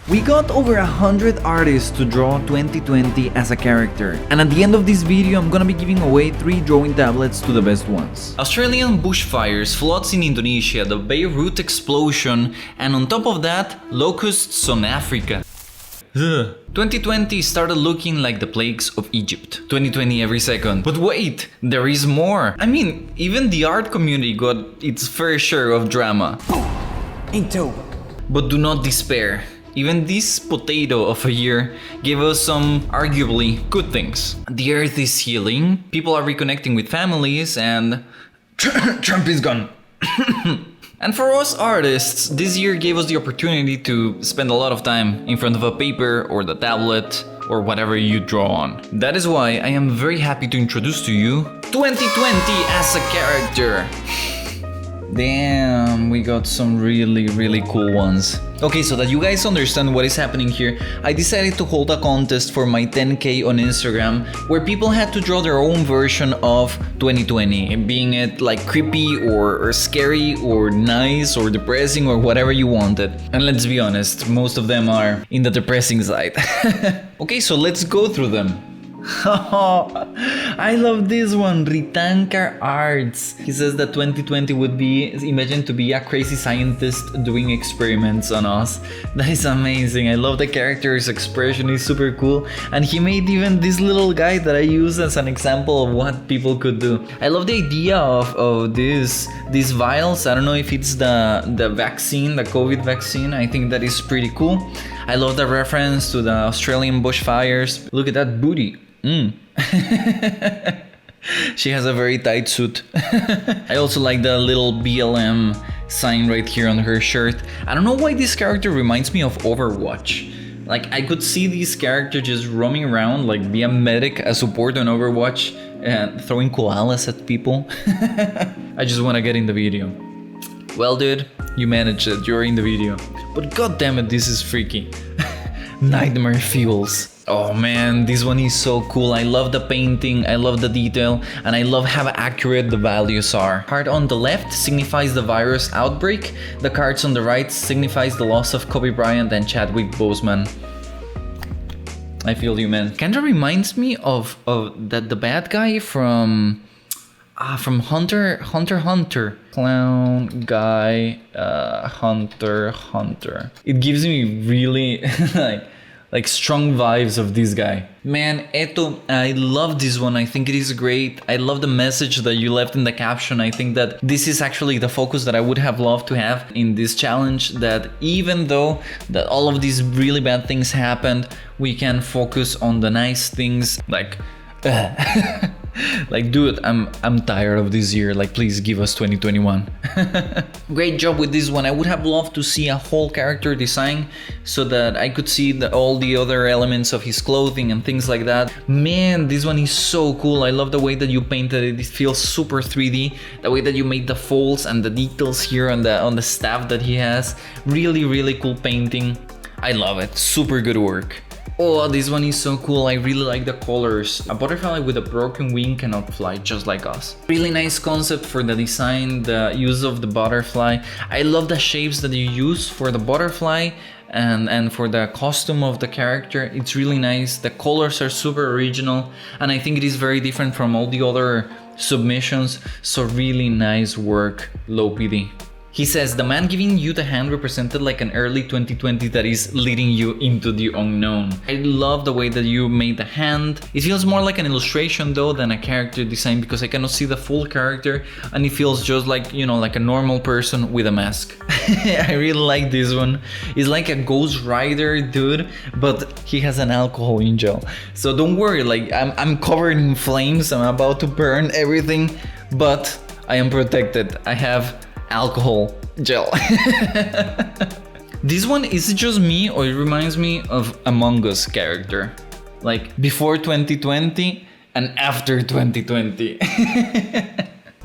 We got over 100 artists to draw 2020 as a character, and at the end of this video I'm gonna be giving away 3 drawing tablets to the best ones. Australian bushfires, floods in Indonesia, the Beirut explosion, and on top of that, locusts on Africa. 2020 started looking like the plagues of Egypt. 2020 every second. But wait, there is more. I mean, even the art community got its fair share of drama. But do not despair. Even this potato of a year gave us some arguably good things. The earth is healing, people are reconnecting with families, and Trump is gone. And for us artists, this year gave us the opportunity to spend a lot of time in front of a paper or the tablet or whatever you draw on. That is why I am very happy to introduce to you 2020 as a character. Damn, we got some really cool ones. Okay, so that you guys understand what is happening here, I decided to hold a contest for my 10K on Instagram where people had to draw their own version of 2020, being it like creepy or scary or nice or depressing or whatever you wanted. And let's be honest, most of them are in the depressing side. Okay, so let's go through them. I love this one, Ritankar Arts. He says that 2020 would be imagined to be a crazy scientist doing experiments on us. That is amazing. I love the character's expression, is super cool. And he made even this little guy that I use as an example of what people could do. I love the idea of these vials. I don't know if it's the vaccine, the COVID vaccine. I think that is pretty cool. I love the reference to the Australian bushfires. Look at that booty. She has a very tight suit. I also like the little BLM sign right here on her shirt. I don't know why this character reminds me of Overwatch. Like, I could see this character just roaming around, like be a medic, a support on Overwatch, and throwing koalas at people. I just want to get in the video. Well, dude, you managed it. You're in the video. But god damn it, this is freaky. Nightmare fuels. Oh man, this one is so cool. I love the painting, I love the detail, and I love how accurate the values are. Heart on the left signifies the virus outbreak. The cards on the right signifies the loss of Kobe Bryant and Chadwick Boseman. I feel you, man. Kinda reminds me of the bad guy from Hunter. Clown guy, Hunter. It gives me really like strong vibes of this guy. Man, Eto, I love this one. I think it is great. I love the message that you left in the caption. I think that this is actually the focus that I would have loved to have in this challenge, that even though that all of these really bad things happened, we can focus on the nice things. Like like, dude, I'm tired of this year. Like, please give us 2021. Great job with this one. I would have loved to see a whole character design so that I could see all the other elements of his clothing and things like that. Man, this one is so cool. I love the way that you painted it. It feels super 3D. The way that you made the folds and the details here on the staff that he has. Really cool painting. I love it. Super good work. Oh, this one is so cool. I really like the colors. A butterfly with a broken wing cannot fly, just like us. Really nice concept for the design, the use of the butterfly. I love the shapes that you use for the butterfly and for the costume of the character. It's really nice. The colors are super original, and I think it is very different from all the other submissions. So really nice work, Low PD. He says, the man giving you the hand represented like an early 2020 that is leading you into the unknown. I love the way that you made the hand. It feels more like an illustration though than a character design, because I cannot see the full character and it feels just like, you know, like a normal person with a mask. I really like this one. It's like a Ghost Rider dude, but he has an alcohol in gel. So don't worry, like I'm covered in flames. I'm about to burn everything, but I am protected. I have alcohol gel. This one, is it just me or it reminds me of Among Us character? Like before 2020 and after 2020.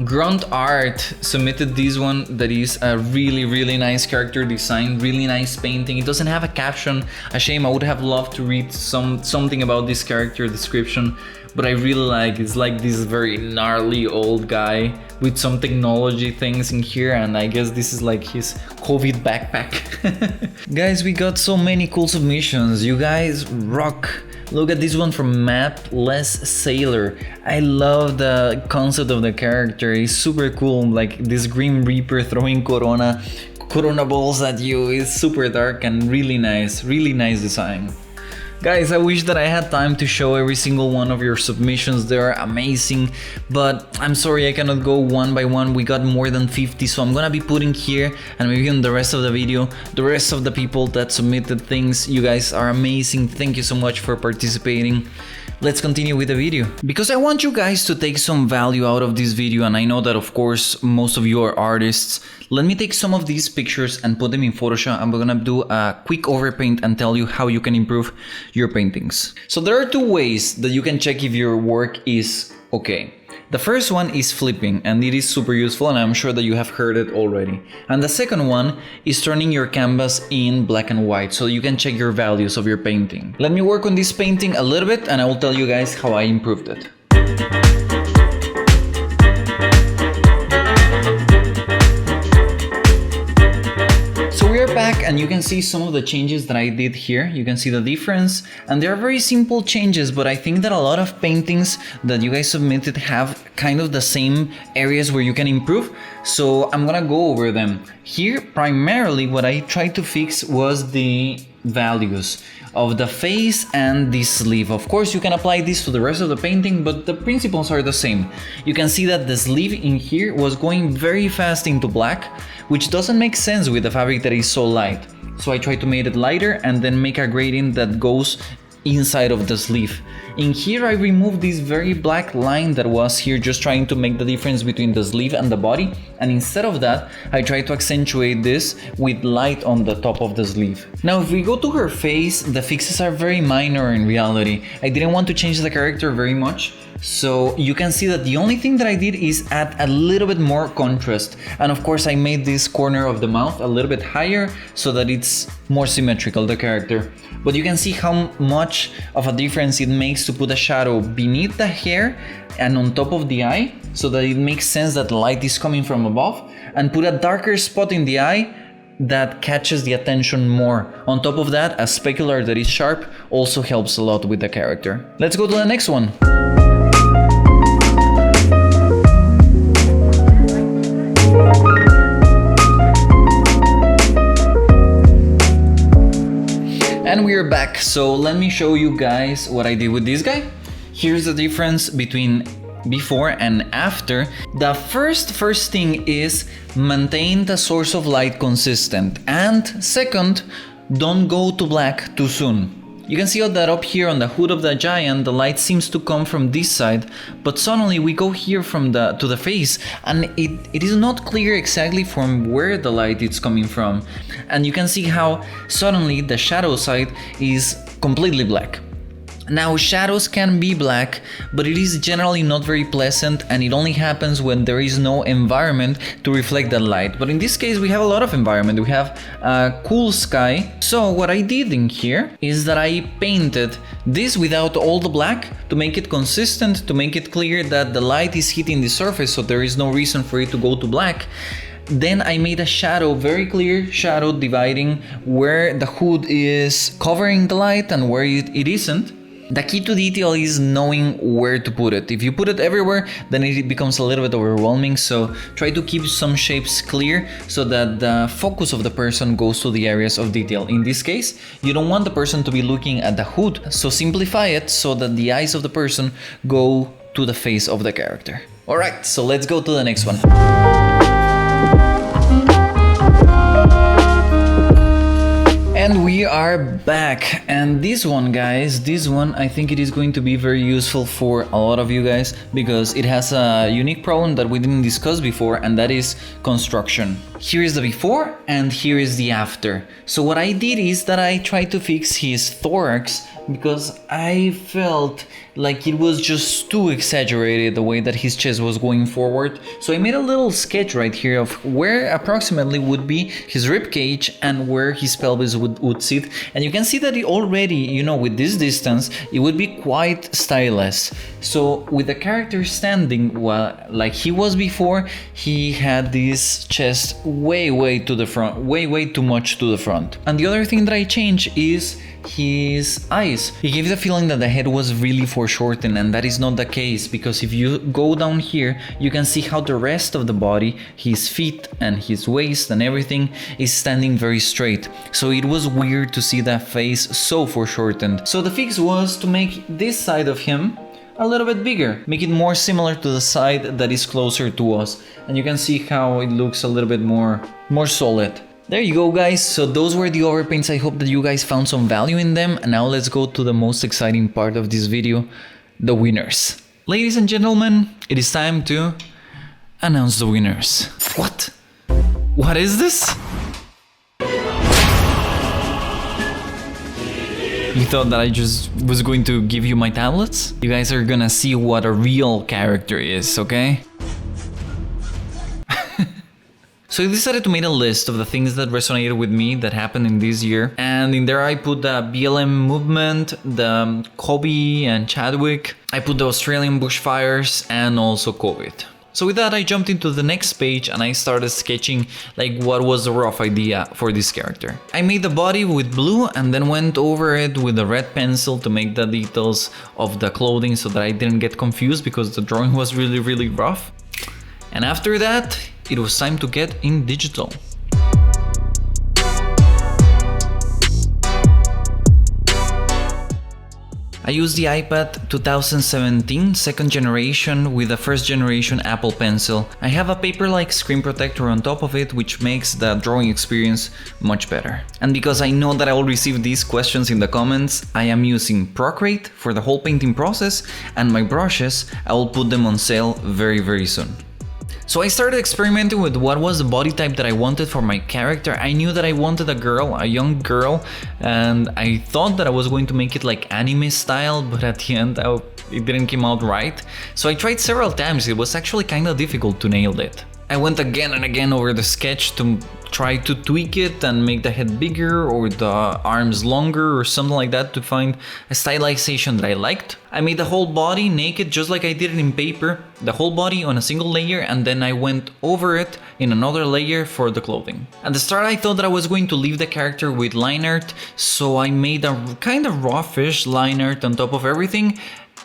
Grunt Art submitted this one that is a really nice character design, really nice painting. It doesn't have a caption, a shame. I would have loved to read something about this character description, but I really like it's like this very gnarly old guy with some technology things in here, and I guess this is like his COVID backpack. Guys, we got so many cool submissions. You guys rock. Look at this one from Mapless Sailor. I love the concept of the character. It's super cool, like this Grim Reaper throwing Corona balls at you. It's super dark and really nice design. Guys, I wish that I had time to show every single one of your submissions. They are amazing, but I'm sorry I cannot go one by one. We got more than 50, so I'm gonna be putting here and maybe in the rest of the video, the rest of the people that submitted things. You guys are amazing. Thank you so much for participating. Let's continue with the video, because I want you guys to take some value out of this video, and I know that of course most of you are artists. Let me take some of these pictures and put them in Photoshop. I'm gonna do a quick overpaint and tell you how you can improve your paintings. So there are two ways that you can check if your work is okay. The first one is flipping, and it is super useful, and I'm sure that you have heard it already. And the second one is turning your canvas in black and white, so you can check your values of your painting. Let me work on this painting a little bit, and I will tell you guys how I improved it. Back, and you can see some of the changes that I did here. You can see the difference, and they are very simple changes, but I think that a lot of paintings that you guys submitted have kind of the same areas where you can improve, so I'm gonna go over them. Here, primarily what I tried to fix was the values of the face and the sleeve. Of course, you can apply this to the rest of the painting, but the principles are the same. You can see that the sleeve in here was going very fast into black, which doesn't make sense with the fabric that is so light. So I tried to make it lighter and then make a gradient that goes inside of the sleeve. In here I removed this very black line that was here, just trying to make the difference between the sleeve and the body, and instead of that I tried to accentuate this with light on the top of the sleeve. Now if we go to her face, the fixes are very minor in reality. I didn't want to change the character very much, so you can see that the only thing that I did is add a little bit more contrast, and of course I made this corner of the mouth a little bit higher so that it's more symmetrical, the character. But you can see how much of a difference it makes to put a shadow beneath the hair and on top of the eye, so that it makes sense that the light is coming from above, and put a darker spot in the eye that catches the attention more. On top of that, a specular that is sharp also helps a lot with the character. Let's go to the next one. And we are back, so let me show you guys what I did with this guy. Here's the difference between before and after. The first thing is maintain the source of light consistent, and second, don't go to black too soon. You can see that up here on the hood of the giant, the light seems to come from this side, but suddenly we go here from to the face, and it is not clear exactly from where the light is coming from. And you can see how suddenly the shadow side is completely black. Now, shadows can be black, but it is generally not very pleasant, and it only happens when there is no environment to reflect that light. But in this case, we have a lot of environment. We have a cool sky. So what I did in here is that I painted this without all the black to make it consistent, to make it clear that the light is hitting the surface, so there is no reason for it to go to black. Then I made a shadow, very clear shadow dividing where the hood is covering the light and where it isn't. The key to detail is knowing where to put it. If you put it everywhere, then it becomes a little bit overwhelming, so try to keep some shapes clear so that the focus of the person goes to the areas of detail. In this case, you don't want the person to be looking at the hood, so simplify it so that the eyes of the person go to the face of the character. Alright, so let's go to the next one. And we are back, and this one, guys, this one I think it is going to be very useful for a lot of you guys, because it has a unique problem that we didn't discuss before, and that is construction. Here is the before and here is the after. So what I did is that I tried to fix his thorax because I felt like it was just too exaggerated the way that his chest was going forward. So I made a little sketch right here of where approximately would be his rib cage and where his pelvis would sit. And you can see that it already, you know, with this distance, it would be quite stylish. So with the character standing, well, like he was before, he had this chest way to the front, way too much to the front. And the other thing that I changed is his eyes. He gave the feeling that the head was really foreshortened, and that is not the case, because if you go down here you can see how the rest of the body, his feet and his waist and everything is standing very straight. So it was weird to see that face so foreshortened. So the fix was to make this side of him a little bit bigger, make it more similar to the side that is closer to us, and you can see how it looks a little bit more solid. There you go, guys. So those were the overpaints. I hope that you guys found some value in them. And now let's go to the most exciting part of this video, the winners. Ladies and gentlemen, it is time to announce the winners. What? What is this? You thought that I just was going to give you my tablets? You guys are gonna see what a real character is, okay? So I decided to make a list of the things that resonated with me that happened in this year. And in there I put the BLM movement, the Kobe and Chadwick. I put the Australian bushfires and also COVID. So with that I jumped into the next page and I started sketching like what was the rough idea for this character. I made the body with blue and then went over it with a red pencil to make the details of the clothing so that I didn't get confused because the drawing was really rough. And after that, it was time to get in digital. I used the iPad 2017 second generation with a first generation Apple Pencil. I have a paper-like screen protector on top of it, which makes the drawing experience much better. And because I know that I will receive these questions in the comments, I am using Procreate for the whole painting process, and my brushes, I will put them on sale very soon. So I started experimenting with what was the body type that I wanted for my character. I knew that I wanted a girl, a young girl, and I thought that I was going to make it like anime style, but at the end it didn't come out right. So I tried several times. It was actually kind of difficult to nail it. I went again and again over the sketch to try to tweak it and make the head bigger or the arms longer or something like that to find a stylization that I liked. I made the whole body naked just like I did it in paper, the whole body on a single layer, and then I went over it in another layer for the clothing. At the start I thought that I was going to leave the character with line art, so I made a kind of roughish line art on top of everything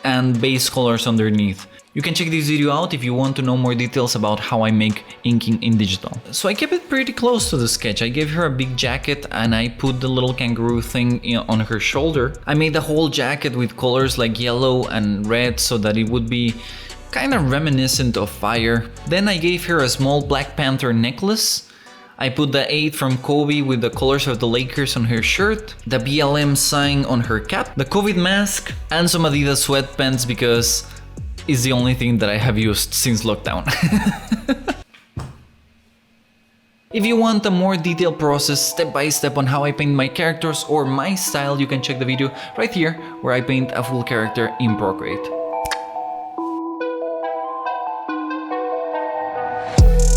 and base colors underneath. You can check this video out if you want to know more details about how I make inking in digital. So I kept it pretty close to the sketch. I gave her a big jacket and I put the little kangaroo thing on her shoulder. I made the whole jacket with colors like yellow and red so that it would be kind of reminiscent of fire. Then I gave her a small Black Panther necklace. I put the 8 from Kobe with the colors of the Lakers on her shirt, the BLM sign on her cap, the COVID mask, and some Adidas sweatpants because it's the only thing that I have used since lockdown. If you want a more detailed process step by step on how I paint my characters or my style, you can check the video right here where I paint a full character in Procreate.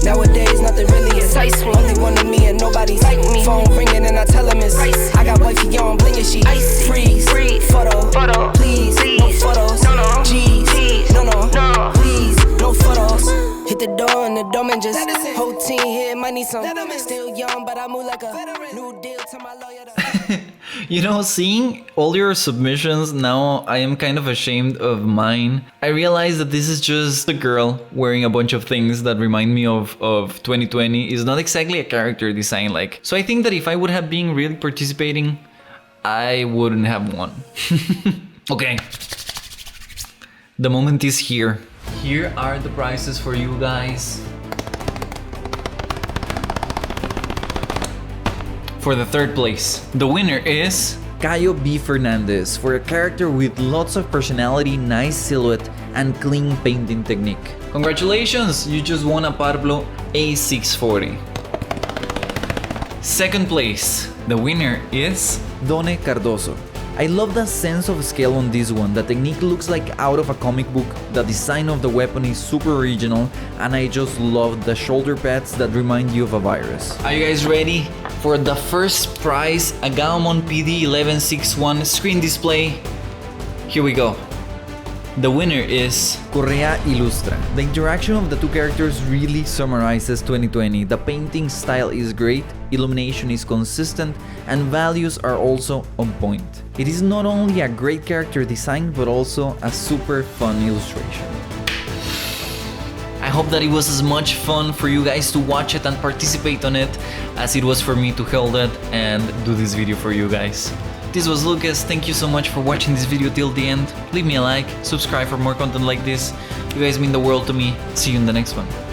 Nowadays, nothing really is ice. Only one of me and nobody's like me. Phone ringing and I tell him it's ice. I got wifey on bling and she icy. Freeze, photo, please, no photos. No, G's, no, please, no photos. Hit the door and the domain just whole team here might need some. Still young, but I move like a new deal to my lawyer. You know, seeing all your submissions now, I am kind of ashamed of mine. I realized that this is just a girl wearing a bunch of things that remind me of 2020. It's not exactly a character design like. So I think that if I would have been really participating, I wouldn't have won. Okay. The moment is here. Here are the prizes for you guys. For the third place, the winner is Caio B. Fernandez for a character with lots of personality, nice silhouette, and clean painting technique. Congratulations, you just won a Parblo A640. Second place, the winner is Done Cardoso. I love the sense of scale on this one. The technique looks like out of a comic book, the design of the weapon is super original, and I just love the shoulder pads that remind you of a virus. Are you guys ready for the first prize, a Gaomon PD1161 screen display? Here we go. The winner is Correa Ilustra. The interaction of the two characters really summarizes 2020. The painting style is great, illumination is consistent, and values are also on point. It is not only a great character design, but also a super fun illustration. I hope that it was as much fun for you guys to watch it and participate on it as it was for me to hold it and do this video for you guys. This was Lucas, thank you so much for watching this video till the end. Leave me a like, subscribe for more content like this. You guys mean the world to me. See you in the next one.